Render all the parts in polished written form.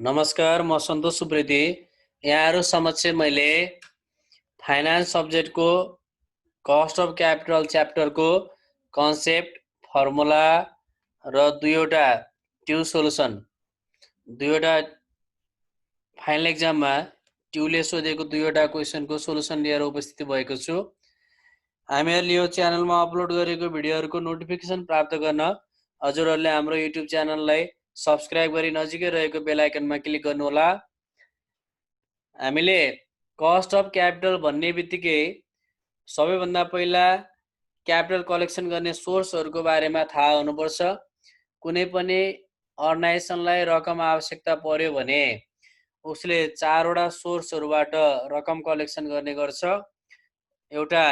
नमस्कार, म सन्तोष सुब्रेती। यहाँहरु समक्ष मैले फाइनान्स सब्जेक्टको कस्ट अफ क्यापिटल च्याप्टरको कन्सेप्ट, फर्मुला र दुईवटा ट्यु सोलुसन, दुईवटा फाइनल एक्जाममा ट्युले सोधेको दुईवटा क्वेसनको सोलुसन लिएर उपस्थित भएको छु। हामीहरूले यो च्यानलमा अपलोड गरेको भिडियोहरूको नोटिफिकेसन प्राप्त गर्न हजुरहरूले हाम्रो युट्युब च्यानललाई सब्स्क्राइब गरी नजिकै रहेको बेल आइकनमा क्लिक गर्नुहोला। हामीले कस्ट अफ क्यापिटल भन्ने बित्तिकै सबैभन्दा पहिला क्यापिटल कलेक्सन गर्ने सोर्सहरूको बारेमा थाहा हुनुपर्छ। कुनै पनि अर्गनाइजेसनलाई रकम आवश्यकता पर्यो भने उसले चारवटा सोर्सहरूबाट रकम कलेक्सन गर्ने गर्छ। एउटा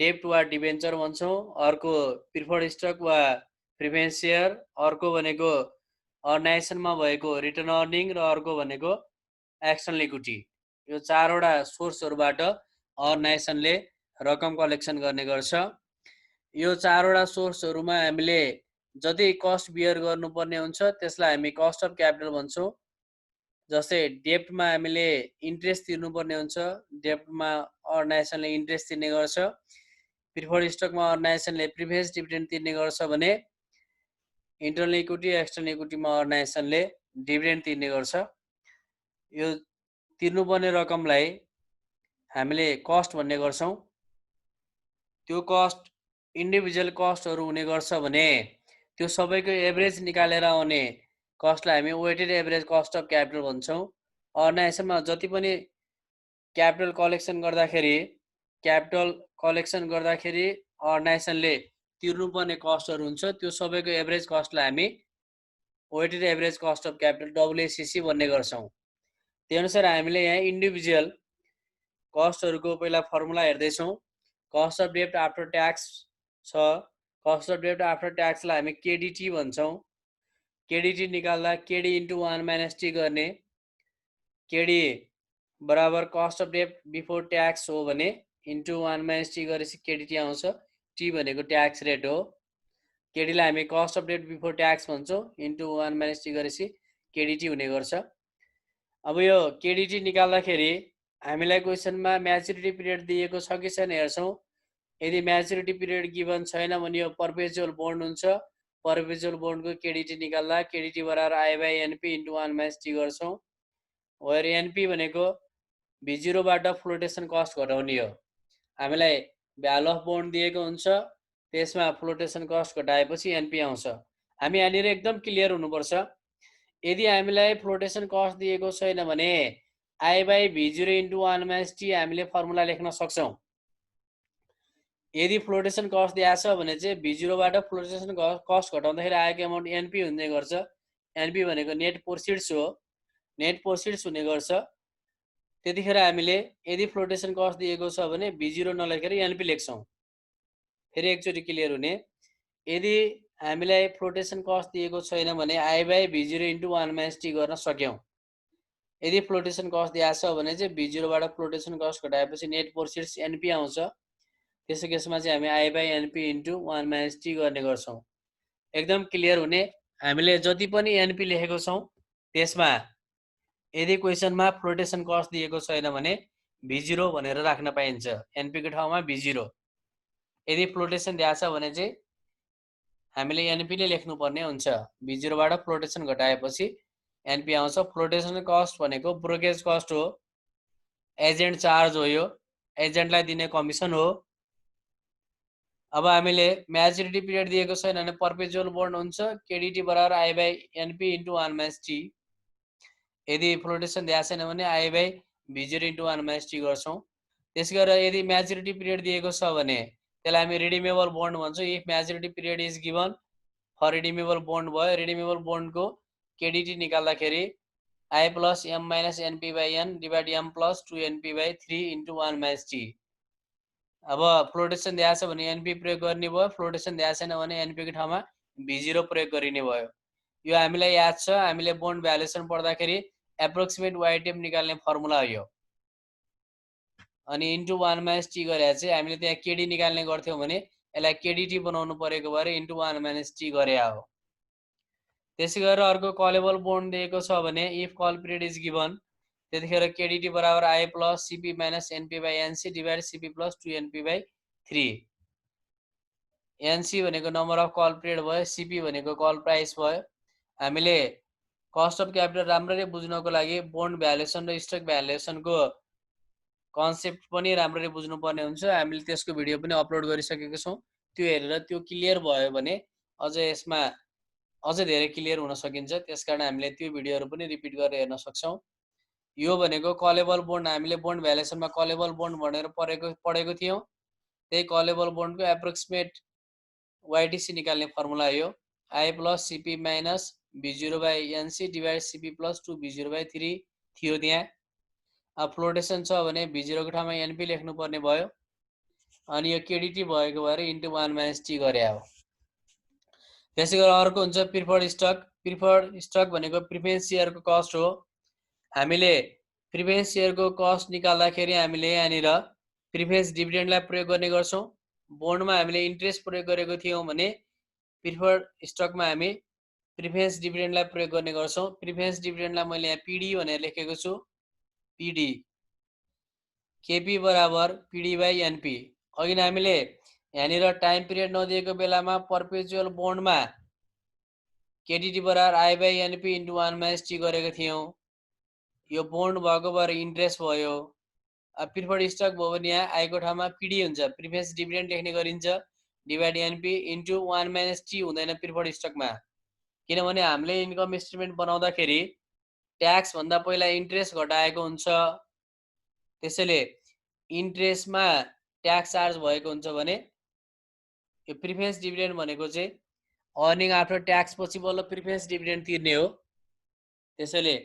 डेब्ट वा डिबेन्चर भन्छौँ, अर्को प्रिफर्ड स्टक वा प्रिफरेन्स सेयर, अर्को भनेको अर्गनाइजेसनमा भएको रिटर्न अर्निङ र अर्को भनेको एक्सटर्नल इक्विटी। यो चारवटा सोर्सहरूबाट अर्गनाइजेसनले रकम कलेक्सन गर्ने गर्छ। यो चारवटा सोर्सहरूमा हामीले जति कस्ट बियर गर्नुपर्ने हुन्छ त्यसलाई हामी कस्ट अफ क्यापिटल भन्छौँ। जस्तै डेब्टमा हामीले इन्ट्रेस्ट तिर्नुपर्ने हुन्छ, डेब्टमा अर्गनाइजेसनले इन्ट्रेस्ट तिर्ने गर्छ। प्रिफर्ड स्टकमा अर्गनाइजेसनले प्रिफरेन्स डिभिडेन्ड तिर्ने गर्छ भने इन्टरनल इक्विटी, एक्सटर्नल इक्विटीमा अर्गनाइजेसनले डिभिडेन्ड तिर्ने गर्छ। यो तिर्नुपर्ने रकमलाई हामीले कस्ट भन्ने गर्छौँ। त्यो कस्ट इन्डिभिजुअल कस्टहरू हुने गर्छ भने त्यो सबैको एभरेज निकालेर आउने कस्टलाई हामी weighted average cost of capital भन्छौँ। अर्गनाइजेसनमा जति पनि क्यापिटल कलेक्सन गर्दाखेरि अर्गनाइजेसनले तिर्नुपर्ने कस्टहरू हुन्छ, त्यो सबैको एभरेज कस्टलाई हामी weighted average cost of capital WACC भन्ने गर्छौँ। त्यही अनुसार हामीले यहाँ इन्डिभिजुअल कस्टहरूको पहिला फर्मुला हेर्दैछौँ। कस्ट अफ डेब्ट आफ्टर ट्याक्स छ। कस्ट अफ डेब्ट आफ्टर ट्याक्सलाई हामी KDT भन्छौँ। KDT निकाल्दा KD इन्टु 1 - T गर्ने। KD बराबर कस्ट अफ डेब्ट बिफोर ट्याक्स हो भने इन्टु 1 - T गरेपछि KDT आउँछ। T भनेको ट्याक्स रेट हो। KDलाई हामी कस्ट अफ डेब्ट बिफोर ट्याक्स भन्छौँ। इन्टु 1 - T गरेपछि KDT हुने गर्छ। अब यो KDT निकाल्दाखेरि हामीलाई क्वेसनमा म्याच्युरिटी पिरियड दिएको छ कि छैन हेर्छौँ। यदि म्याच्युरिटी पिरियड गिभन छैन भने यो पर्पेचुअल बोन्ड हुन्छ। पर्पेचुअल बोन्डको KDT निकाल्दा KDT बराबर I/NP इन्टु 1 - T गर्छौँ। वेयर NP भनेको B0बाट फ्लोटेसन कस्ट घटाउने हो। हामीलाई भ्यालु अफ बोन्ड दिएको हुन्छ, त्यसमा फ्लोटेसन कस्ट घटाएपछि NP आउँछ। हामी यहाँनिर एकदम क्लियर हुनुपर्छ। यदि हामीलाई फ्लोटेसन कस्ट दिएको छैन भने I/B0 इन्टु 1 - T हामीले फर्मुला लेख्न सक्छौँ। यदि फ्लोटेसन कस्ट दिएको छ भने चाहिँ B0बाट फ्लोटेसन कस्ट घटाउँदाखेरि आएको एमाउन्ट NP हुने गर्छ। NP भनेको नेट प्रोसिड्स हो, नेट प्रोसिड्स हुने गर्छ। त्यतिखेर हामीले यदि फ्लोटेसन कस्ट दिएको छ भने B0 नलेखेर NP लेख्छौँ। फेरि एकचोटि क्लियर हुने, यदि हामीलाई फ्लोटेसन कस्ट दिएको छैन भने I/B0 इन्टु 1 - T गर्न सक्यौँ। यदि फ्लोटेसन कस्ट दिएको छ भने चाहिँ B0बाट फ्लोटेसन कस्ट घटाएपछि नेट प्रोसिड्स NP आउँछ। त्यसो केसमा चाहिँ हामी I/NP इन्टु 1 - T गर्ने गर्छौँ। एकदम क्लियर हुने, हामीले जति पनि NP लेखेको छौँ त्यसमा यदि क्वेसनमा फ्लोटेसन कस्ट दिएको छैन भने B0 भनेर राख्न पाइन्छ। NP को ठाउँमा B0। यदि फ्लोटेसन दिएको छ भने चाहिँ हामीले NP नै लेख्नुपर्ने हुन्छ। B0बाट फ्लोटेसन घटाएपछि NP आउँछ। फ्लोटेसन कस्ट भनेको ब्रोकेज कस्ट हो, एजेन्ट चार्ज हो, यो एजेन्टलाई दिने कमिसन हो। अब हामीले म्याच्युरिटी पिरियड दिएको छैन भने पर्पेचुअल बोन्ड हुन्छ। KDT बराबर I/NP इन्टु 1 - T। यदि फ्लोटेसन दिएको छैन भने I/B0 इन्टु 1 - T गर्छौँ। त्यसै गरेर यदि म्याच्युरिटी पिरियड दिएको छ भने त्यसलाई हामी रिडिमेबल बोन्ड भन्छौँ। If maturity period is given for redeemable bond भयो। रिडिमेबल बोन्डको KDT निकाल्दाखेरि I + M - NP/N divide M + 2NP/3 into 1 - T। अब फ्लोटेसन दिएको छ भने NP प्रयोग गर्ने भयो, फ्लोटेसन दिएको छैन भने NP को ठाउँमा B0 प्रयोग गरिने भयो। यो हामीलाई याद छ, हामीले बोन्ड भ्यालुएसन पढ्दाखेरि एप्रोक्सिमेट YTM निकाल्ने फर्मुला हो यो। अनि इन्टु 1 - T गरे चाहिँ हामीले त्यहाँ KD निकाल्ने गर्थ्यौँ भने यसलाई KDT बनाउनु परेको भएर इन्टु 1 - T गरे हो। त्यसै गरेर अर्को कलेबल बोन्ड दिएको छ भने if call period is given त्यतिखेर केडिटी बराबर I plus CP minus NP by NC divide CP plus 2 by 3। NC भनेको नम्बर अफ कल पिरियड भयो, सिपी भनेको कल प्राइस भयो। हामीले कस्ट अफ क्यापिटल राम्ररी बुझ्नको लागि बोन्ड भ्यालुएसन र स्टक भ्यालुएसनको कन्सेप्ट पनि राम्ररी बुझ्नुपर्ने हुन्छ। हामीले त्यसको भिडियो पनि अपलोड गरिसकेका छौँ। त्यो हेरेर त्यो क्लियर भयो भने अझ यसमा अझ धेरै क्लियर हुन सकिन्छ। त्यसकारण हामीले त्यो भिडियोहरू पनि रिपिट गरेर हेर्न सक्छौँ। यो भनेको कलेबल बोन्ड, हामीले बोन्ड भ्यालुएसनमा कलेबल बोन्ड भनेर पढेको थियौँ। त्यही कलेबल बोन्डको एप्रोक्सिमेट वाइटिसी निकाल्ने फर्मुला यो I plus CP minus V0 by NC divide CP plus 2 V0 by 3 थियो। त्यहाँ अब फ्लोटेसन छ भने V0 को ठाउँमा एनपी लेख्नु पर्ने भयो, अनि यो केडिटी भएको भएर इन्टु 1 माइनस टी गरे हो। त्यसै गरेर अर्को हुन्छ प्रिफर्ड स्टक। प्रिफर्ड स्टक भनेको प्रिफरेन्स सेयरको कस्ट हो। हामीले प्रिफरेन्स सेयरको कस्ट निकाल्दाखेरि हामीले यहाँनिर प्रिफरेन्स डिभिडेन्डलाई प्रयोग गर्ने गर्छौँ। बोन्डमा हामीले इन्ट्रेस्ट प्रयोग गरेको थियौँ भने प्रिफर्ड स्टकमा हामी प्रिफरेन्स डिभिडेन्डलाई प्रयोग गर्ने गर्छौँ। प्रिफरेन्स डिभिडेन्डलाई मैले यहाँ पिडी भनेर लेखेको छु। पिडी केपी बराबर पिडी बाई एनपी। अघि हामीले यहाँनिर टाइम पिरियड नदिएको बेलामा पर्पेचुअल बोन्डमा केडिटी बराबर I by NP into 1 minus T गरेको थियौँ। यो बोन्ड भएको भएर इन्ट्रेस्ट भयो। अब प्रिफर्ड स्टक भयो भने यहाँ आईको ठाउँमा पिडी हुन्छ, प्रिफरेन्स डिभिडेन्ड लेख्ने गरिन्छ, divide NP into 1 minus T हुँदैन प्रिफर्ड स्टकमा। किनभने हामीले इन्कम स्टेटमेन्ट बनाउँदाखेरि ट्याक्स भन्दा पहिला इन्ट्रेस्ट घटाएको हुन्छ। त्यसैले इन्ट्रेस्टमा ट्याक्स चार्ज भएको हुन्छ भने यो प्रिफरेन्स डिभिडेन्ड भनेको चाहिँ अर्निङ आफ्टर ट्याक्स पछि बल्ल प्रिफरेन्स डिभिडेन्ड तिर्ने हो। त्यसैले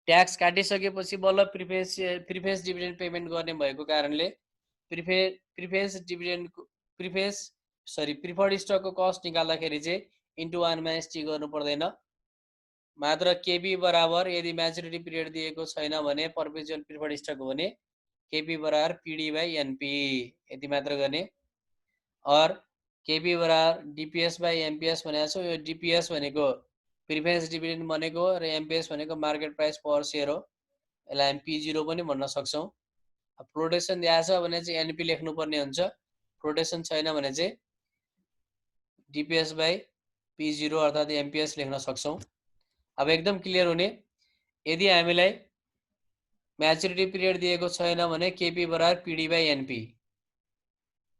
ट्याक्स काटिसकेपछि बल्ल प्रिफरेन्स डिभिडेन्ड पेमेन्ट गर्ने भएको कारणले प्रिफरेन्स प्रिफर्ड स्टकको कस्ट निकाल्दाखेरि चाहिँ इन्टु 1 माइनस टी गर्नु पर्दैन। मात्र केपी बराबर यदि म्याचुरिटी पिरियड दिएको छैन भने पर्पेचुअल प्रिफर्ड स्टक हो भने केपी बराबर पिडी बाई एनपी यति मात्र गर्ने। और केपी बराबर डिपिएस बाई एमपिएस भनेको छ। यो डिपिएस भनेको प्रिफरेन्स डिभिडेन्ड भनेको र एमपिएस भनेको मार्केट प्राइस पर सेयर हो। यसलाई हामी P0 पनि भन्न सक्छौँ। फ्लोटेसन दिएको छ भने चाहिँ एनपी लेख्नुपर्ने हुन्छ, फ्लोटेसन छैन भने चाहिँ डिपिएस बाई P0 अर्थात् एमपिएस लेख्न सक्छौँ। अब एकदम क्लियर हुने, यदि हामीलाई म्याचुरिटी पिरियड दिएको छैन भने केपी बराबर पिडी बाई एनपी,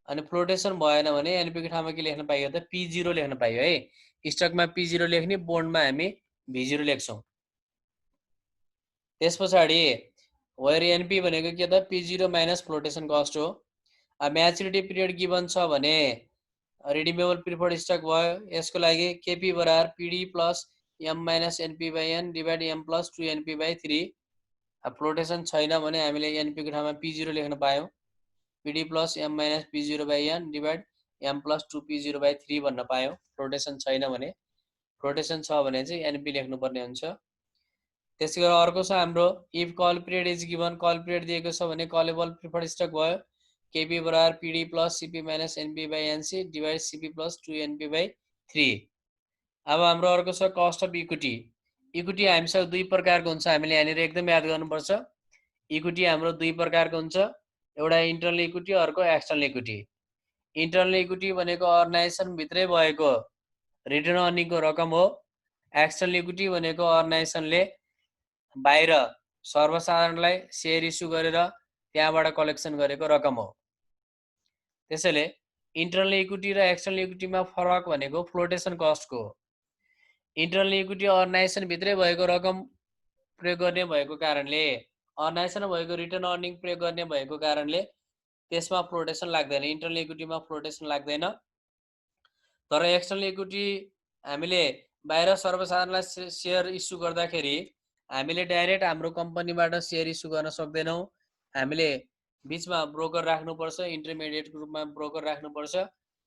अनि फ्लोटेसन भएन भने एनपी को ठाउँमा के लेख्न पाइयो त P0 लेख्न पाइयो है। स्टकमा P0 लेख्ने, बोन्डमा हामी V0 लेख्छौँ। त्यस पछाडि वेयर एनपी भनेको के त P0 माइनस फ्लोटेसन कस्ट हो। अब म्याचुरिटी पिरियड गिभन छ भने रिडिमेबल प्रिफर्ड स्टक भयो। यसको लागि केपी बराबर PD plus M minus NP by N divide M plus 2 NP by 3। अब फ्लोटेसन छैन भने हामीले एनपी को ठाउँमा P0 लेख्न पायौँ, PD plus M minus P0 by N divide M plus 2 P0 by 3 भन्न पायौँ। फ्लोटेसन छैन भने, फ्लोटेसन छ भने चाहिँ एनपी लेख्नुपर्ने हुन्छ। त्यसै गरेर अर्को छ हाम्रो if call period is given. Call period दिएको छ भने कलेबल प्रिफर्ड स्टक भयो, केपी बराबर PD plus CP minus NP by NC divide CP plus 2 NP by 3। अब हाम्रो अर्को छ कस्ट अफ इक्विटी। इक्विटी हामीसँग दुई प्रकारको हुन्छ, हामीले यहाँनिर एकदम याद गर्नुपर्छ। इक्विटी हाम्रो दुई प्रकारको हुन्छ, एउटा इन्टरनल इक्विटी, अर्को एक्सटर्नल इक्विटी। इन्टरनल इक्विटी भनेको अर्गनाइजेसन भित्रै भएको रिटर्न अर्निङको रकम हो। एक्सटर्नल इक्विटी भनेको अर्गनाइजेसनले बाहिर सर्वसाधारणलाई सेयर इस्यु गरेर त्यहाँबाट कलेक्सन गरेको रकम हो। त्यसैले इन्टरनल इक्विटी र एक्सटर्नल इक्विटीमा फरक भनेको फ्लोटेसन कस्टको हो। इन्टरनल इक्विटी अर्गनाइजेसन भित्रै भएको रकम प्रयोग गर्ने भएको कारणले, अर्गनाइजेसन भएको रिटर्न अर्निङ प्रयोग गर्ने भएको कारणले त्यसमा फ्लोटेसन लाग्दैन, इन्टरनल इक्विटीमा फ्लोटेसन लाग्दैन। तर एक्सटर्नल इक्विटी हामीले बाहिर सर्वसाधारणलाई सेयर इस्यु गर्दाखेरि हामीले डाइरेक्ट हाम्रो कम्पनीबाट सेयर इस्यु गर्न सक्दैनौँ। हामीले बिचमा ब्रोकर राख्नुपर्छ, इन्टरमिडिएट ग्रुपमा ब्रोकर राख्नुपर्छ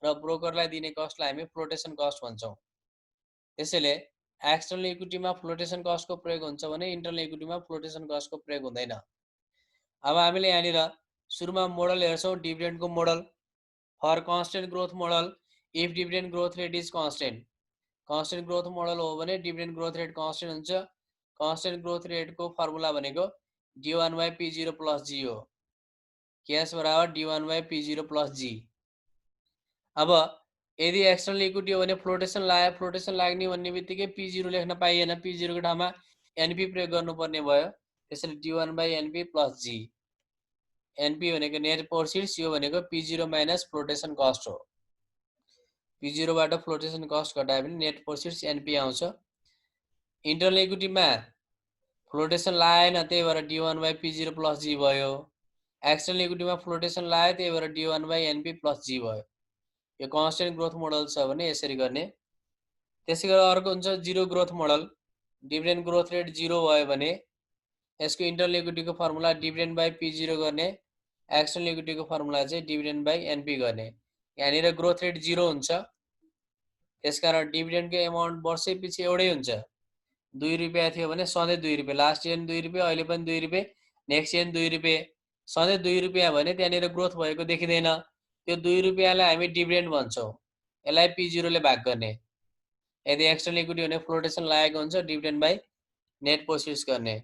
र ब्रोकरलाई दिने कस्टलाई हामी फ्लोटेसन कस्ट भन्छौँ। त्यसैले एक्सटर्नल इक्विटीमा फ्लोटेसन कस्टको प्रयोग हुन्छ भने इन्टरनल इक्विटीमा फ्लोटेसन कस्टको प्रयोग हुँदैन। अब हामीले यहाँनिर सुरुमा मोडल हेर्छौँ, डिभिडेन्डको model. For constant growth model, if dividend growth rate is constant, constant growth model हो भने डिभिडेन्ड ग्रोथ रेट कन्स्टेन्ट हुन्छ। कन्स्टेन्ट ग्रोथ रेटको फर्मुला भनेको d1/p0 + g हो। केएस बराबर d1/p0 + g। अब यदि एक्सटर्नल इक्विटी हो भने फ्लोटेसन लाग्यो, फ्लोटेसन लाग्ने भन्ने बित्तिकै p0 लेख्न पाइएन, p0 को ठाउँमा np प्रयोग गर्नुपर्ने भयो। त्यसैले d1/np + g। np भनेको नेट प्रोसिड्स, यो भनेको p0 - फ्लोटेसन कस्ट हो। p0 बाट फ्लोटेसन कस्ट घटायो भने नेट प्रोसिड्स np आउँछ। इन्टरनल इक्विटीमा फ्लोटेसन लागेन, त्यही भएर d1/p0 + g भयो। एक्सटर्नल इक्विटीमा फ्लोटेसन लाग्यो, त्यही भएर d1/np + g भयो। यो कन्स्टेन्ट ग्रोथ मोडल छ भने यसरी गर्ने। त्यसै गरी अर्को हुन्छ zero growth model. Dividend growth rate 0 भयो भने यसको इन्टरनल इक्विटीको फर्मुला डिभिडेन्ड/p0 गर्ने, एक्सटर्नल इक्विटीको फर्मुला चाहिँ डिभिडेन्ड/np गर्ने। यहाँनिर ग्रोथ रेट 0 हुन्छ, त्यसकारण डिभिडेन्डको एमाउन्ट वर्षैपछि एउटै हुन्छ। 2 रुपियाँ थियो भने सधैँ 2 रुपियाँ, लास्ट इयर 2 रुपियाँ, अहिले पनि 2 रुपियाँ, नेक्स्ट इयर 2 रुपियाँ, सधैँ 2 रुपियाँ भने त्यहाँनिर ग्रोथ भएको देखिँदैन। त्यो 2 रुपियाँलाई हामी डिभिडेन्ड भन्छौँ। यसलाई p0 ले भाग गर्ने। यदि एक्सटर्नल इक्विटी भने फ्लोटेसन लागेको हुन्छ, डिभिडेन्ड/नेट प्रोसिड्स गर्ने।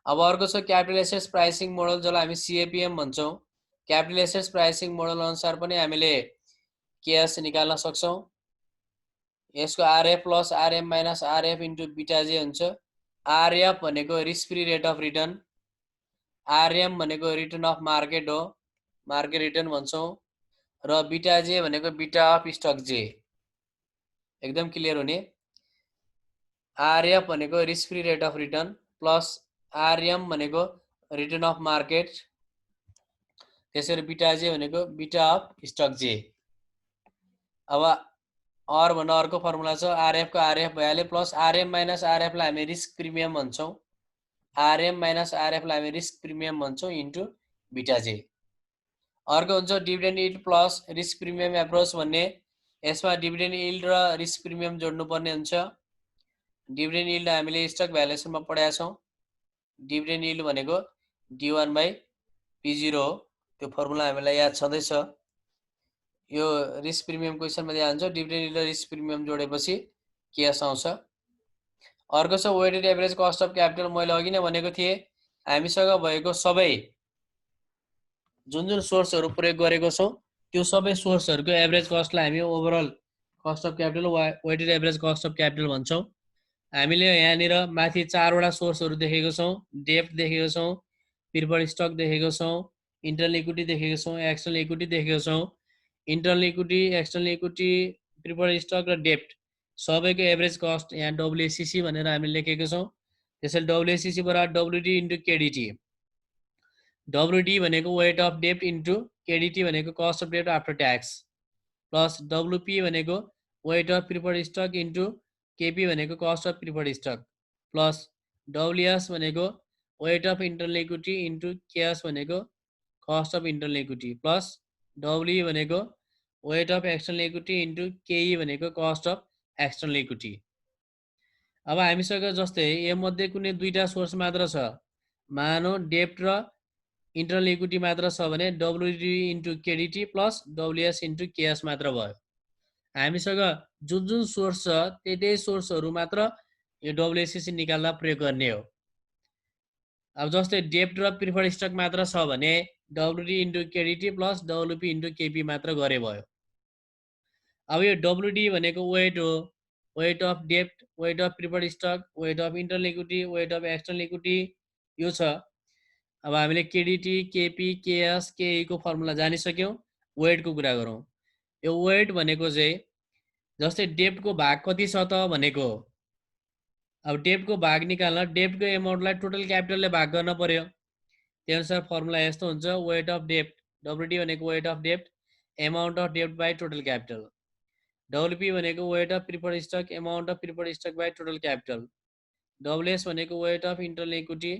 अब अर्को छ क्यापिटल एसेट्स प्राइसिङ मोडल, जसलाई हामी CAPM भन्छौँ। क्यापिटल एसेट्स प्राइसिङ मोडल अनुसार पनि हामीले केएस निकाल्न सक्छौँ। यसको RF + RM - RF * बीटा जे हुन्छ। RF भनेको risk free rate of return, RM भनेको रिटर्न अफ मार्केट हो, मार्केट रिटर्न भन्छौँ, र बीटा जे भनेको बीटा अफ स्टक जे। एकदम क्लियर हुने। RF भनेको risk free rate of return plus RM भनेको रिटर्न अफ मार्केट, त्यसरी बीटा जे भनेको बीटा अफ स्टक जे। अब और भन्दा अर्को फर्मुला छ, RF को RF भइहाल्यो, प्लस RM - RF लाई हामी रिस्क प्रिमियम भन्छौँ। RM - RF लाई हामी रिस्क प्रिमियम भन्छौँ इन्टु बीटा जे। अर्को हुन्छ dividend yield plus risk premium approach भन्ने। यसमा डिभिडेन्ड यील्ड र रिस्क प्रिमियम जोड्नुपर्ने हुन्छ। डिभिडेन्ड यील्ड हामीले स्टक भ्यालुएसनमा पढाएका छौँ। डिभिडेन्ड यील्ड भनेको d1/p0 हो, त्यो फर्मुला हामीलाई याद छँदैछ। यो रिस्क प्रिमियम क्वेसनमा ध्यान छ, डिभिडेन्ड यील्ड र रिस्क प्रिमियम जोडेपछि केएस आउँछ। अर्को छ weighted average cost of capital. मैले अघि नै भनेको थिएँ, हामीसँग भएको सबै जुन जुन सोर्सहरू प्रयोग गरेको छौँ, त्यो सबै सोर्सहरूको एभरेज कस्टलाई हामी ओभरअल कस्ट अफ क्यापिटल वा weighted average cost of capital भन्छौँ। हामीले यहाँनिर माथि 4 वटा सोर्सहरू देखेको छौँ। डेब्ट देखेको छौँ, प्रिफर्ड स्टक देखेको छौँ, इन्टरनल इक्विटी देखेको छौँ, एक्सटर्नल इक्विटी देखेको छौँ। Internal equity, external equity, preferred stock र डेब्ट सबैको एभरेज कस्ट यहाँ WACC भनेर हामीले लेखेको छौँ। त्यसैले WACC बराबर WD * KDT। WD भनेको वेट अफ डेब्ट इन्टु KDT भनेको कस्ट अफ डेब्ट आफ्टर ट्याक्स, प्लस WP भनेको weight of preferred stock into KP भनेको cost of preferred stock, plus WS भनेको weight of internal equity into KS भनेको cost of internal equity, plus WE भनेको weight of external equity into KE भनेको cost of external equity. अब हामीसँग जस्तै यसमध्ये कुनै दुईटा सोर्स मात्र छ, मानौ डेब्ट र इन्टरनल इक्विटी मात्र छ भने WD * KDT plus WS * KS मात्र भयो। हामीसँग जुन जुन सोर्स छ त्यही सोर्सहरू मात्र यो WACC निकाल्दा प्रयोग गर्ने हो। अब जस्तै डेब्ट र प्रिफर्ड स्टक मात्र छ भने WD * KDT plus WP * KP मात्र गरे भयो। अब यो WD भनेको वेट हो, वेट अफ डेब्ट, weight of preferred stock, weight of internal equity, weight of external equity, यो छ। अब हामीले KDT, KP, KS, KE को फर्मुला जानिसक्यौँ। वेटको कुरा गरौँ। यो वेट भनेको चाहिँ जस्तै डेब्टको भाग कति छ त भनेको, अब डेब्टको भाग निकाल्न डेब्टको एमाउन्टलाई टोटल क्यापिटलले भाग गर्न पर्यो। त्यही अनुसार फर्मुला यस्तो हुन्छ, वेट अफ डेब्ट, WD भनेको वेट अफ डेब्ट, एमाउन्ट अफ डेब्ट बाई टोटल क्यापिटल। WP भनेको weight of preferred stock, amount of preferred stock by total capital. WS भनेको weight of internal equity,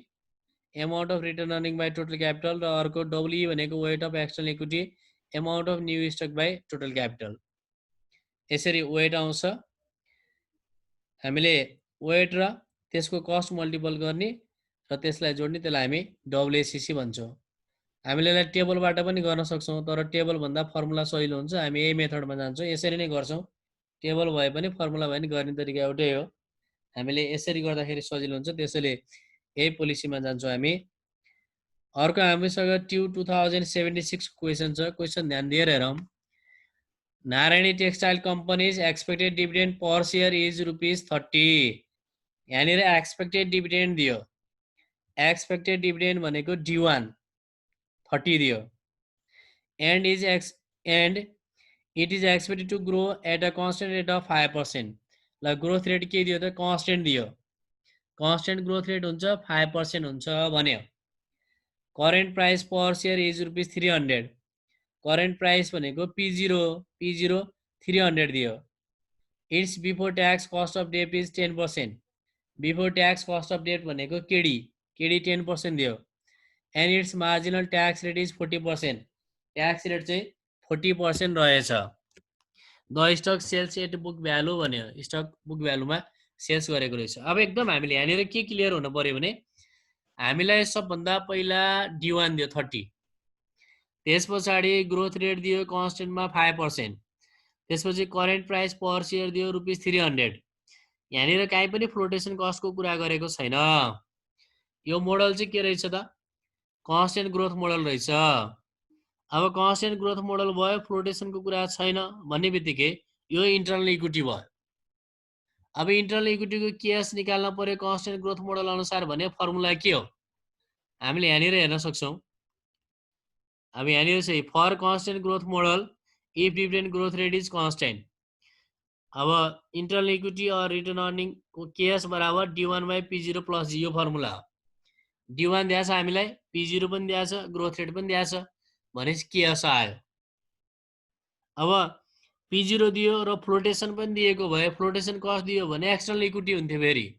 amount of return earning by total capital, र अर्को WE भनेको weight of external equity, amount of new stock by total capital. यसरी weight आउँछ। हामीले weight र त्यसको cost multiple गर्ने र त्यसलाई जोड्ने, त्यसलाई हामी WACC भन्छौँ। हामीले यसलाई टेबलबाट पनि गर्न सक्छौँ, तर टेबल भन्दा फर्मुला सजिलो हुन्छ, हामी यही मेथडमा जान्छौँ, यसरी नै गर्छौँ। टेबल भए पनि फर्मुला भए पनि गर्ने तरिका एउटै हो। हामीले यसरी गर्दाखेरि सजिलो हुन्छ, त्यसैले यही पोलिसीमा जान्छौँ हामी। अर्को हामीसँग 2076 क्वेसन छ। क्वेसन ध्यान दिएर हेरौँ। Narayani textile company's expected dividend per share is ₹30। यहाँनिर एक्सपेक्टेड डिभिडेन्ड दियो। एक्सपेक्टेड डिभिडेन्ड भनेको D1 30 दियो। And it is expected to grow at a constant rate of 5%। ल ग्रोथ रेट के दियो त? कन्स्टेन्ट दियो। कन्स्टेन्ट ग्रोथ रेट हुन्छ 5% हुन्छ भन्यो। Current price per share is ₹300। Current price भनेको P0 300 दियो। It's before tax cost of debt is 10%। Before tax cost of debt भनेको केडी 10% दियो। And it's marginal tax rate is 40%। Tax rate चाहिँ 40% रहेछ। The stock sells at book value भन्यो। Stock बुक भ्यालुमा sales गरेको रहेछ। अब एकदम हामीले यहाँनिर के क्लियर हुनु पर्यो भने हामीलाई सबभन्दा पहिला D1 दियो 30। त्यस पछाडि ग्रोथ रेट दियो कन्स्टेन्टमा 5%। त्यसपछि करेन्ट प्राइस पर सेयर दियो ₹300। यहाँनिर काहीँ पनि फ्लोटेसन कस्टको कुरा गरेको छैन। यो मोडल चाहिँ के रहेछ त? कन्स्टेन्ट ग्रोथ मोडल रहेछ। अब कन्स्टेन्ट ग्रोथ मोडल भयो, फ्लोटेसनको कुरा छैन भन्ने बित्तिकै यो इन्टरनल इक्विटी भयो। अब इन्टरनल इक्विटीको केएस निकाल्न पर्यो कन्स्टेन्ट ग्रोथ मोडल अनुसार भने फर्मुला के हो? हामीले यहाँनिर हेर्न सक्छौँ। अब यहाँनिर चाहिँ for constant growth model if dividend growth rate is constant. अब internal equity or return earning को केएस बराबर D1/P0 प्लस G। यो फर्मुला हो। D1 दिएको छ हामीलाई, P0 पनि दिएको छ, ग्रोथ रेट पनि दिएको छ भनेपछि केएस आयो। अब P0 दियो र फ्लोटेसन पनि दिएको भए, फ्लोटेसन कस्ट दियो भने एक्सटर्नल इक्विटी हुन्थ्यो। फेरि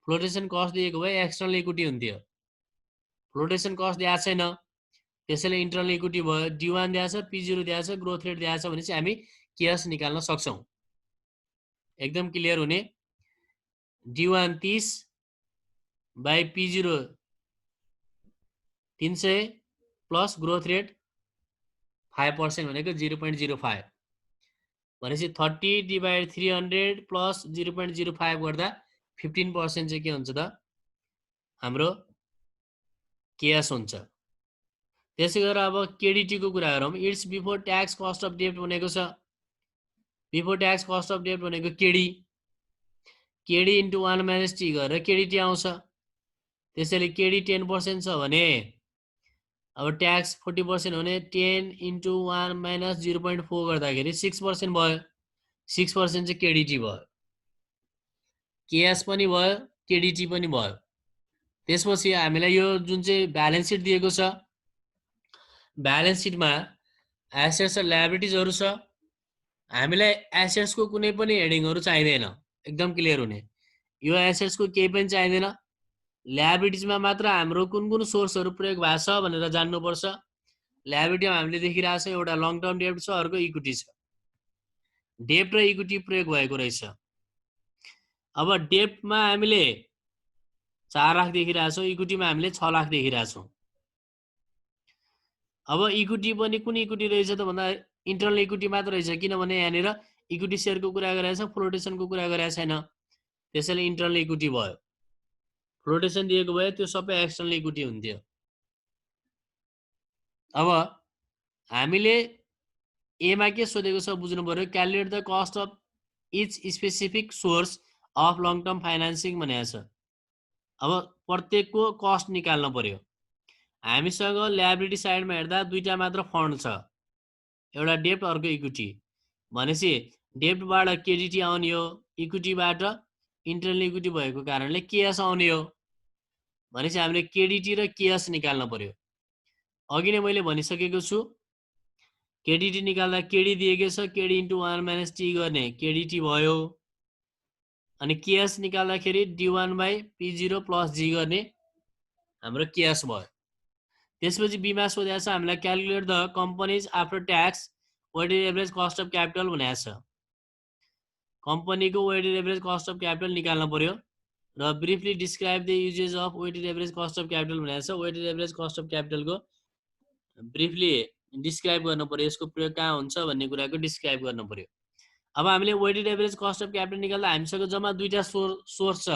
फ्लोटेसन कस्ट दिएको भए एक्सटर्नल इक्विटी हुन्थ्यो। फ्लोटेसन कस्ट दिएको छैन, त्यसैले इन्टरनल इक्विटी भयो। D1 दिएको छ, P0 दिएको छ, ग्रोथ रेट दिएको छ भनेपछि हामी केएस निकाल्न सक्छौँ। एकदम क्लियर हुने। D1 30/P0 300 plus growth rate 5% भनेको 0.05 भनेपछि 30/300 प्लस 0.05 गर्दा 15% चाहिँ के हुन्छ त? हाम्रो केएस हुन्छ। त्यसै गरेर अब केडिटीको कुरा गरौँ। It's before tax cost of debt भनेको छ। Before tax cost of debt भनेको केडी इन्टु 1 - T गरेर केडिटी आउँछ। त्यसैले केडी 10% छ भने अब ट्याक्स 40% हुने 10 इन्टु 1 - 0.4 गर्दाखेरि 6% भयो। 6% चाहिँ केडिटी भयो। केएस पनि भयो, केडिटी पनि भयो। त्यसपछि हामीलाई यो जुन चाहिँ ब्यालेन्स सिट दिएको छ, ब्यालेन्स सिटमा एसेट्स र लायबिलिटिजहरू छ। हामीलाई एसेट्सको कुनै पनि हेडिङहरू चाहिँदैन। एकदम क्लियर हुने। यो एसेट्सको केही पनि चाहिँदैन। लायबिलिटिजमा मात्र हाम्रो कुन कुन सोर्सहरू प्रयोग भएको छ भनेर जान्नुपर्छ। लायबिलिटीमा हामीले देखिरहेको छ एउटा लङ टर्म डेब्ट छ, अर्को इक्विटी छ। डेब्ट र इक्विटी प्रयोग भएको रहेछ। अब डेब्टमा हामीले 4 लाख देखिरहेको छौँ, इक्विटीमा हामीले 6 लाख देखिरहेको छौँ। अब इक्विटी पनि कुन इक्विटी रहेछ त भन्दा इन्टरनल इक्विटी मात्र रहेछ, किनभने यहाँनिर इक्विटी सेयरको कुरा गरेको छ, फ्लोटेसनको कुरा गरेको छैन। त्यसैले इन्टरनल इक्विटी भयो। फ्लोटेसन दिएको भए त्यो सबै एक्सटर्नल इक्विटी हुन्थ्यो। अब हामीले एमा के सोधेको छ बुझ्नु पर्यो। Calculate the cost of each specific source of long term financing भनेको छ। अब प्रत्येकको कस्ट निकाल्न पर्यो। हामीसँग लायबिलिटी साइडमा हेर्दा दुईटा मात्र फन्ड छ, एउटा डेब्ट अर्को इक्विटी। भनेपछि डेब्टबाट केडिटी आउने हो, इक्विटीबाट इन्टरनल इक्विटी भएको कारणले केएस आउने हो। भनेपछि हामीले केडिटी र केएस निकाल्न पर्यो। अघि नै मैले भनिसकेको छु, केडिटी निकाल्दा केडी दिएको छ, केडी इन्टु 1 - T गर्ने केडिटी भयो। अनि केएस निकाल्दाखेरि D1/P0 प्लस G गर्ने हाम्रो केएस भयो। त्यसपछि बीमा सोधेको छ हामीलाई calculate the company's after tax weighted average cost of capital भनेको छ। कम्पनीको weighted average cost of capital निकाल्न पर्यो र briefly describe the usages of weighted average cost of capital भनेको छ। वेटेड एभरेज कस्ट अफ क्यापिटलको ब्रिफली डिस्क्राइब गर्नु पर्यो, यसको प्रयोग कहाँ हुन्छ भन्ने कुराको डिस्क्राइब गर्नु पर्यो। अब हामीले weighted average cost of capital निकाल्दा हामीसँग जम्मा दुईटा सोर्स छ,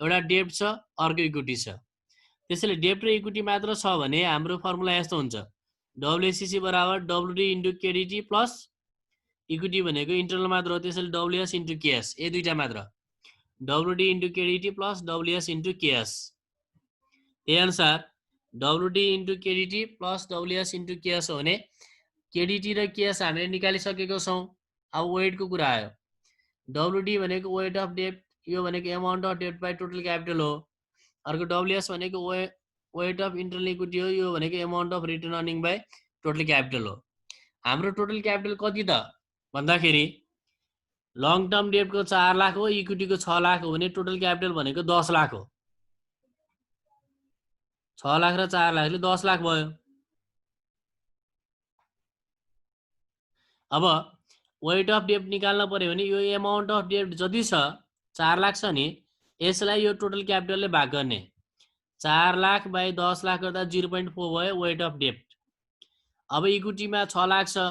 एउटा डेब्ट छ, अर्को इक्विटी छ। त्यसैले डेब्ट र इक्विटी मात्र छ भने हाम्रो फर्मुला यस्तो हुन्छ, डब्ल्युएससी बराबर डब्ल्युडी इन्टु केडिटी प्लस इक्विटी भनेको इन्टरनल मात्र हो, त्यसैले डब्ल्युएस इन्टु केएस, ए दुईटा मात्र, डब्ल्युडी इन्टु केडिटी प्लस डब्ल्युएस इन्टु केएस। त्यही अनुसार डब्ल्युडी इन्टु केडिटी प्लस डब्ल्युएस इन्टु केएस हो भने केडिटी र केएस हामीले निकालिसकेको छौँ। अब वेटको कुरा आयो, डब्ल्युडी भनेको वेट अफ डेब्ट, यो भनेको एमाउन्ट अफ डेब्ट बाई टोटल क्यापिटल हो। अर्को डब्ल्युएस भनेको वेट अफ इन्टरनल इक्विटी हो, यो भनेको amount of return earning by total capital हो। हाम्रो टोटल क्यापिटल कति त भन्दाखेरि लङ टर्म डेब्टको 4 लाख हो, इक्विटीको 6 लाख हो भने टोटल क्यापिटल भनेको 10 लाख हो। 6 लाख र 4 लाखले 10 लाख भयो। अब वेट अफ डेब्ट निकाल्न पर्यो भने यो एमाउन्ट अफ डेब्ट जति छ 4 लाख छ नि, यसलाई यो टोटल क्यापिटलले भाग गर्ने, 4 लाख बाई 10 लाख गर्दा 0.4 भयो वेट अफ डेब्ट। अब इक्विटीमा 6 लाख छ,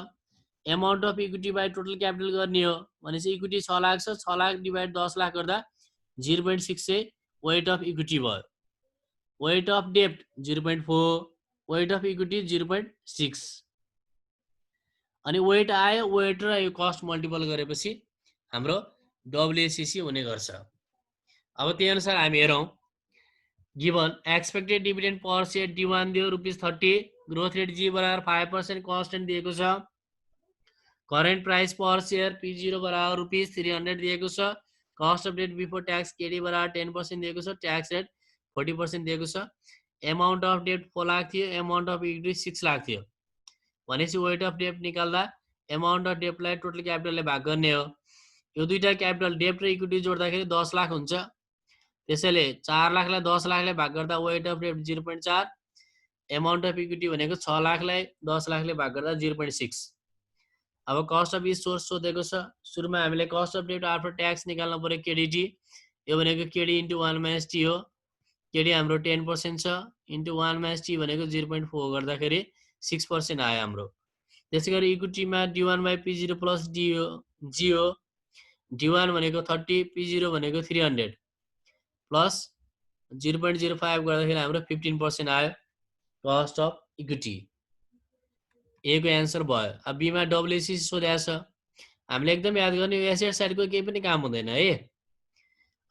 amount of equity by total capital गर्ने हो भनेपछि इक्विटी 6 लाख छ, 6 लाख डिभाइड 10 लाख गर्दा 0.6 चाहिँ वेट अफ इक्विटी भयो। वेट अफ डेब्ट 0.4, वेट अफ इक्विटी 0.6। अनि वेट आयो, वेट र यो कस्ट मल्टिपल गरेपछि हाम्रो डब्ल्युएससी हुने गर्छ। अब त्यही अनुसार हामी हेरौँ, given expected dividend per share D1 दियो ₹30, ग्रोथ रेट जी बराबर 5% कन्स्टेन्ट दिएको छ, current price per share P0 बराबर ₹300 दिएको छ, cost of debt before tax KD बराबर 10% दिएको छ, ट्याक्स रेट 40% दिएको छ, एमाउन्ट अफ डेट 4 लाख थियो, एमाउन्ट अफ इक्विटी 6 लाख थियो भनेपछि वेट अफ डेब्ट निकाल्दा एमाउन्ट अफ डेब्टलाई टोटल क्यापिटलले भाग गर्ने हो। यो दुईटा क्यापिटल डेब्ट र इक्विटी जोड्दाखेरि 10 लाख हुन्छ, त्यसैले 4 लाखलाई 10 लाखले भाग गर्दा वेट अफ डेब्ट 0.4, एमाउन्ट अफ इक्विटी भनेको 6 लाखलाई 10 लाखले भाग गर्दा 0.6। अब कस्ट अफ इच सोर्स सोधेको छ, सुरुमा हामीले कस्ट अफ डेब्ट आफ्टर ट्याक्स निकाल्नु पर्यो केडिटी, यो भनेको केडी इन्टु 1 - टी हो, केडी हाम्रो 10% छ, इन्टु 1 - टी भनेको 0.4 गर्दाखेरि 6% आयो हाम्रो। त्यसै गरी इक्विटीमा D1 बाई P0 प्लस जी हो, D1 भनेको 30, P0 भनेको 300 प्लस 0.05 गर्दाखेरि हाम्रो 15% आयो कस्ट अफ इक्विटी। ए को एन्सर भयो। अब बीमा डब्ल्युएससी सोधेको छ, हामीले एकदम याद गर्ने एसेट साइडको केही पनि काम हुँदैन है।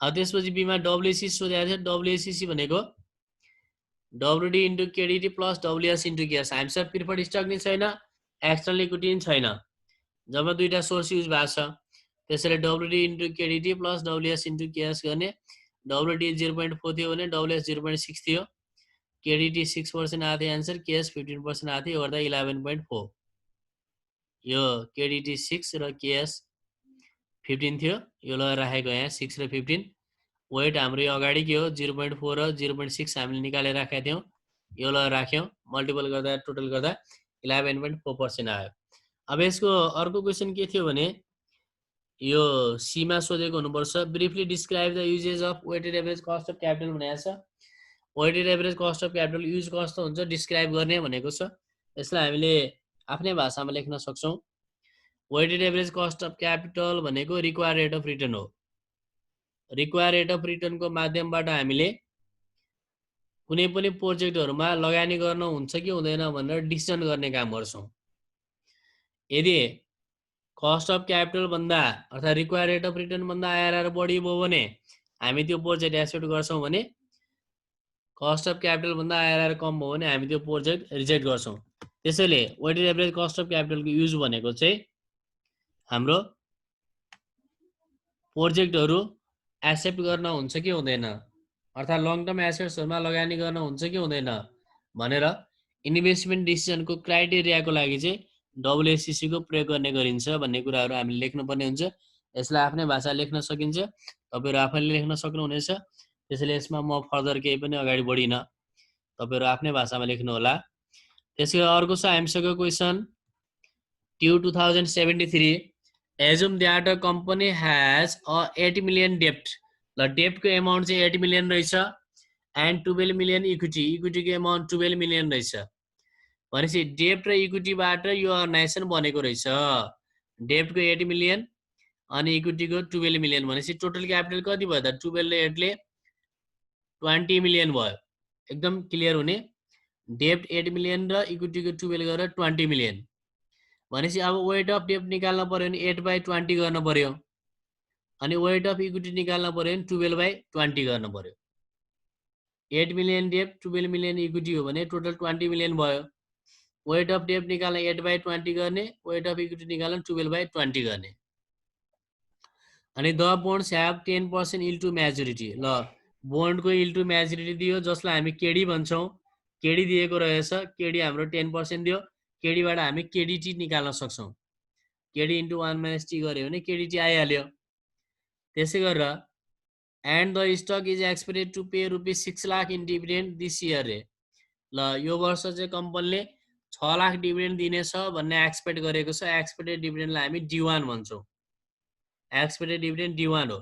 अब त्यसपछि बीमा डब्ल्युएससी सोधेको छ, डब्ल्युएससी भनेको डब्ल्युडी इन्टु केडिटी प्लस डब्ल्युएस इन्टु केएस। हामीसँग प्रिफर्ड स्टक नि छैन, एक्सटर्नल इक्विटी नि छैन, जब दुईटा सोर्स युज भएको छ, त्यसैले डब्ल्युडी इन्टु केडिटी प्लस डब्ल्युएस इन्टु केएस गर्ने। डब्ल्युडी 0.4 थियो भने डब्ल्युएस 0.6 थियो, केडिटी 6% आएको थियो एन्सर, केएस 15% आएको थियो, गर्दा 11.4। यो केडिटी 6 र केएस 15 थियो, यो लगाएर राखेको यहाँ 6 र 15। वेट हाम्रो यो अगाडि के हो 0.4 र 0.6 हामीले निकालेर राखेका थियौँ, यो लगाएर राख्यौँ, मल्टिपल गर्दा टोटल गर्दा 11.4% आयो। अब यसको अर्को क्वेसन के थियो भने यो सीमा सोधेको हुनुपर्छ, briefly describe the usages of weighted average cost of capital भनेको छ। Weighted average cost of capital use कस्तो हुन्छ डिस्क्राइब गर्ने भनेको छ, यसलाई हामीले आफ्नै भाषामा लेख्न सक्छौँ। Weighted average cost of capital भनेको रिक्वायर रेट अफ रिटर्न हो। रिक्वायर रेट अफ रिटर्नको माध्यमबाट हामीले कुनै पनि प्रोजेक्टहरुमा लगानी गर्न हुन्छ कि हुँदैन भनेर डिसिजन गर्ने काम गर्छौं। यदि कस्ट अफ क्यापिटल भन्दा अर्थात रिक्वायर रेट अफ रिटर्न भन्दा आइआरआर बढी भयो भने हामी त्यो प्रोजेक्ट एक्सेप्ट गर्छौं भने कस्ट अफ क्यापिटल भन्दा आइआरआर कम भयो भने हामी त्यो प्रोजेक्ट रिजेक्ट गर्छौं। त्यसैले वेटेड एभरेज कस्ट अफ क्यापिटलको युज भनेको चाहिँ हाम्रो प्रोजेक्टहरु एक्सेप्ट गर्न हुन्छ कि हुँदैन अर्थात लङ टर्म एसेट्सहरुमा लगानी गर्न हुन्छ कि हुँदैन भनेर इन्भेस्टमेन्ट डिसिजनको क्राइटेरियाको लागि चाहिँ डब्ल्युएससी को प्रयोग गर्ने गरिन्छ भन्ने कुराहरु हामीले लेख्नुपर्ने हुन्छ। यसलाई आफ्नै भाषा लेख्न सकिन्छ, तपाईहरु आफैले लेख्न सक्नुहुनेछ। त्यसैले यसमा म फर्दर केही पनि अगाडि बढिन, तपाईहरु आफ्नै भाषामा लेख्नु होला। त्यसैले अर्को छ हामीसँग question tube 2073 assume that a company has a 8 million debt। ल डेब्ट को अमाउन्ट चाहिँ 8 मिलियन रहेछ एन्ड 12 मिलियन इक्विटी, इक्विटी को अमाउन्ट 12 मिलियन रहेछ भनेपछि डेब्ट र इक्विटीबाट यो अर्गनाइजेसन बनेको रहेछ। डेब्ट को 8 मिलियन अनि इक्विटीको 12 मिलियन भनेपछि टोटल क्यापिटल कति भयो त 12 ले 8 ले 20 मिलियन भयो एकदम क्लियर हुने डेब्ट 8 मिलियन र इक्विटीको 12 गरेर 20 मिलियन भनेपछि अब वेट अफ डेब्ट निकाल्न पर्यो भने 8/20 गर्न पर्यो अनि वेट अफ इक्विटी निकाल्न पर्यो भने 12/20 गर्न पर्यो 8 मिलियन डेब्ट 12 मिलियन इक्विटी हो भने टोटल 20 मिलियन भयो वेट अफ डेब्ट निकाल्न 8/20 गर्ने वेट अफ इक्विटी निकाल्न 12/20 गर्ने अनि the bonds have 10% yield to maturity ल बोन्डको yield to म्याच्युरिटी दियो जसलाई हामी केडी भन्छौँ केडी दिएको रहेछ केडी हाम्रो 10% दियो केडीबाट हामी केडीटी निकाल्न सक्छौँ केडी इन्टु 1 माइनस टी गर्यो भने केडीटी आइहाल्यो त्यसै गरेर and the stock is expected to pay ₹6 lakh in dividend this year रे ल यो वर्ष चाहिँ कम्पनीले 6 लाख डिभिडेन्ड दिनेछ भन्ने एक्सपेक्ट गरेको छ एक्सपेक्टेड डिभिडेन्डलाई हामी D1 भन्छौँ एक्सपेक्टेड डिभिडेन्ड D1 हो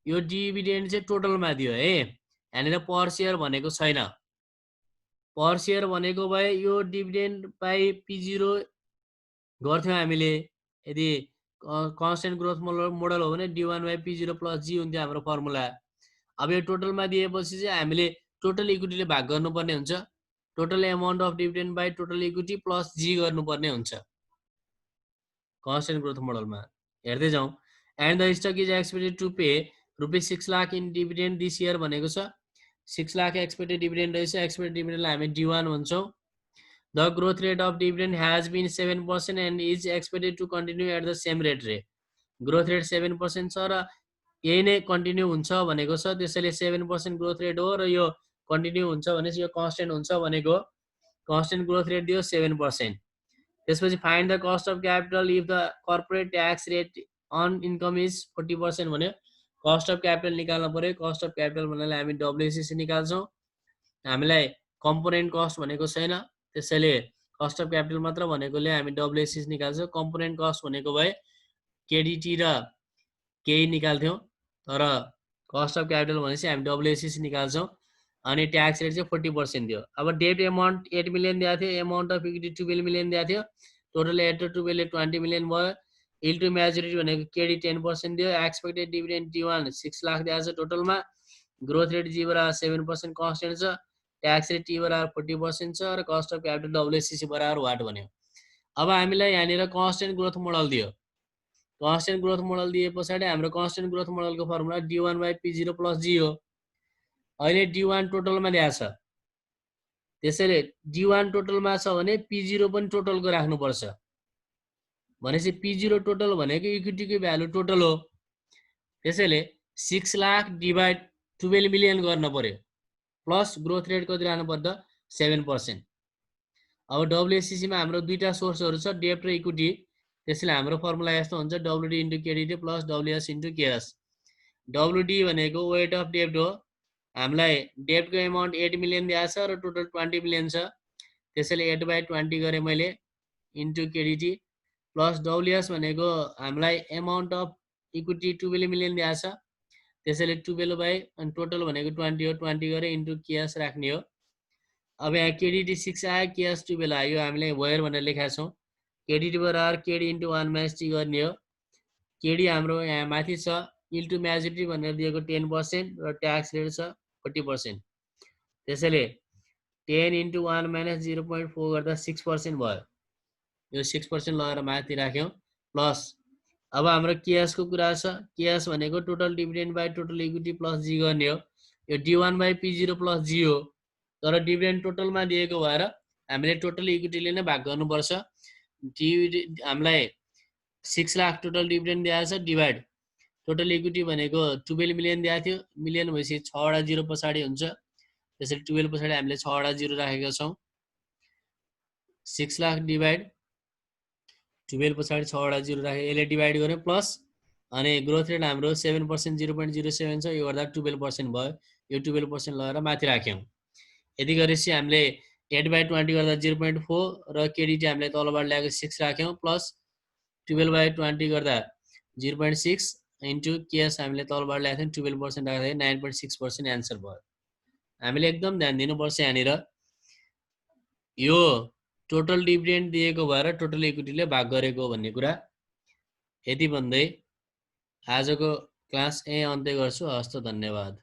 यो डिभिडेन्ड चाहिँ टोटलमा दियो है यहाँनिर पर सेयर भनेको छैन पर सेयर भनेको भए यो डिभिडेन्ड बाई P0 गर्थ्यौँ हामीले यदि कन्स्टेन्ट ग्रोथ मोडल हो भने D1/P0 + G हुन्थ्यो हाम्रो फर्मुला अब यो टोटलमा दिएपछि चाहिँ हामीले टोटल इक्विटीले भाग गर्नुपर्ने हुन्छ total amount of dividend by total equity plus G गर्नुपर्ने हुन्छ कन्स्टेन्ट ग्रोथ मोडलमा हेर्दै जाउँ and the stock is expected to pay ₹6 lakh in dividend this year भनेको छ 6 लाख एक्सपेक्टेड डिभिडेन्ड रहेछ एक्सपेक्टेड डिभिडेन्डलाई हामी D1 भन्छौँ The growth rate of dividend has been 7% and is expected to continue at the same rate rate. Growth rate 7% छ र यही नै कन्टिन्यू हुन्छ भनेको छ त्यसैले 7% ग्रोथ रेट हो र यो कन्टिन्यू हुन्छ भनेपछि यो कन्स्टेन्ट हुन्छ भनेको कन्स्टेन्ट ग्रोथ रेट दियो 7%. त्यसपछि find the cost of capital if the corporate tax rate on income is 40% भन्यो कस्ट अफ क्यापिटल निकाल्न पर्यो कस्ट अफ क्यापिटल भन्नाले हामी WACC निकाल्छौँ हामीलाई कम्पोनेन्ट कस्ट भनेको छैन त्यसैले कस्ट अफ क्यापिटल मात्र भनेकोले हामी WACC निकाल्छौँ कम्पोनेन्ट कस्ट भनेको भए केडीटी र केही निकाल्थ्यौँ तर कस्ट अफ क्यापिटल भनेपछि हामी WACC निकाल्छौँ अनि ट्याक्स रेट चाहिँ 40% दियो अब डेट अमाउन्ट 8 मिलियन दिएको थियो अमाउन्ट अफ इक्विटी 12 मिलियन दिएको थियो टोटल 8 र 12 ले 20 मिलियन भयो yield to म्याच्युरिटी भनेको केडी 10% दियो एक्सपेक्टेड डिभिडेन्ड D1 6 लाख दिएको छ टोटलमा ग्रोथ रेट G बराबर 7% कन्स्टेन्ट छ ट्याक्स रेट T बराबर 40% छ र कस्ट अफ क्यापिटल WACC बराबर वाट भन्यो अब हामीलाई यहाँनिर कन्स्टेन्ट ग्रोथ मोडल दियो कन्स्टेन्ट ग्रोथ मोडल दिए पछाडि हाम्रो कन्स्टेन्ट ग्रोथ मोडलको फर्मुला D1/P0 + G हो अहिले D1 टोटलमा दिएको छ त्यसैले D1 टोटलमा छ भने P0 पनि टोटलको राख्नुपर्छ भनेपछि P0 टोटल भनेको इक्विटीको भ्यालु टोटल हो त्यसैले 6 लाख डिभाइड 12 मिलियन गर्न पर्यो प्लस ग्रोथ रेट कति राख्नु पर्दा 7%. अब WACC मा हाम्रो दुईटा सोर्सहरु छ डेब्ट र इक्विटी त्यसैले हाम्रो फर्मुला यस्तो हुन्छ WD * KDT + WS * KS. WD भनेको वेट अफ डेब्ट हो हामीलाई डेब्टको अमाउन्ट 8 मिलियन दिएको छ र टोटल 20 मिलियन छ त्यसैले 8/20 गरे मैले इन्टु KDT प्लस WS भनेको हामीलाई अमाउन्ट अफ इक्विटी 12 मिलियन दिएको छ त्यसैले 12 बाइ अनि टोटल भनेको 20 हो 20 गरे इन्टु KS राख्ने हो अब यहाँ KDT 6 आयो KS 12 आयो हामीले वेयर भनेर लेखेका छौं KDT बराबर KD * 1 - T गर्ने हो KD हाम्रो यहाँ माथि छ yield to म्याच्युरिटी भनेर दिएको 10% र ट्याक्स रेट छ 40% त्यसैले 10 * 1 - 0.4 गर्दा 6% भयो यो 6% लगाएर माथि राख्यौं प्लस अब हाम्रो KS को कुरा छ KS भनेको total dividend by total equity plus G गर्ने हो यो D1/P0 + G हो तर डिभिडेन्ड टोटलमा दिएको भएर हामीले टोटल इक्विटीले नै भाग गर्नुपर्छ हामीलाई 6 लाख टोटल डिभिडेन्ड दिएको छ डिभाइड टोटल इक्विटी भनेको 12 मिलियन दिएको थियो मिलियन भएपछि 6 वटा 0 पछाडी हुन्छ त्यसैले 12 पछाडी हामीले 6 वटा 0 राखेका छौं 6 लाख डिभाइड 12 पछाडी 6 वटा 0 राखे यसले डिभाइड गर्यो प्लस अनि ग्रोथ रेट हाम्रो 7% 0.07 छ यो गर्दा 12% भयो यो 12% लगाएर माथि राख्यौं यदि गरेपछि हामीले 8/20 गर्दा 0.4 र KDT हामीले तलबाट ल्याएको 6 राख्यौं प्लस 12/20 गर्दा 0.6 इन्टु KS हामीले तलबाट ल्याएको 12% राख्दा 9.6% आन्सर भयो हामीले एकदम ध्यान दिनुपर्छ यहाँनिर यो टोटल डिभिडेन्ड दिएको भएर टोटल इक्विटीले भाग गरेको भन्ने कुरा यति भन्दै आजको क्लास यहीँ अन्त्य गर्छु। हस्त, धन्यवाद।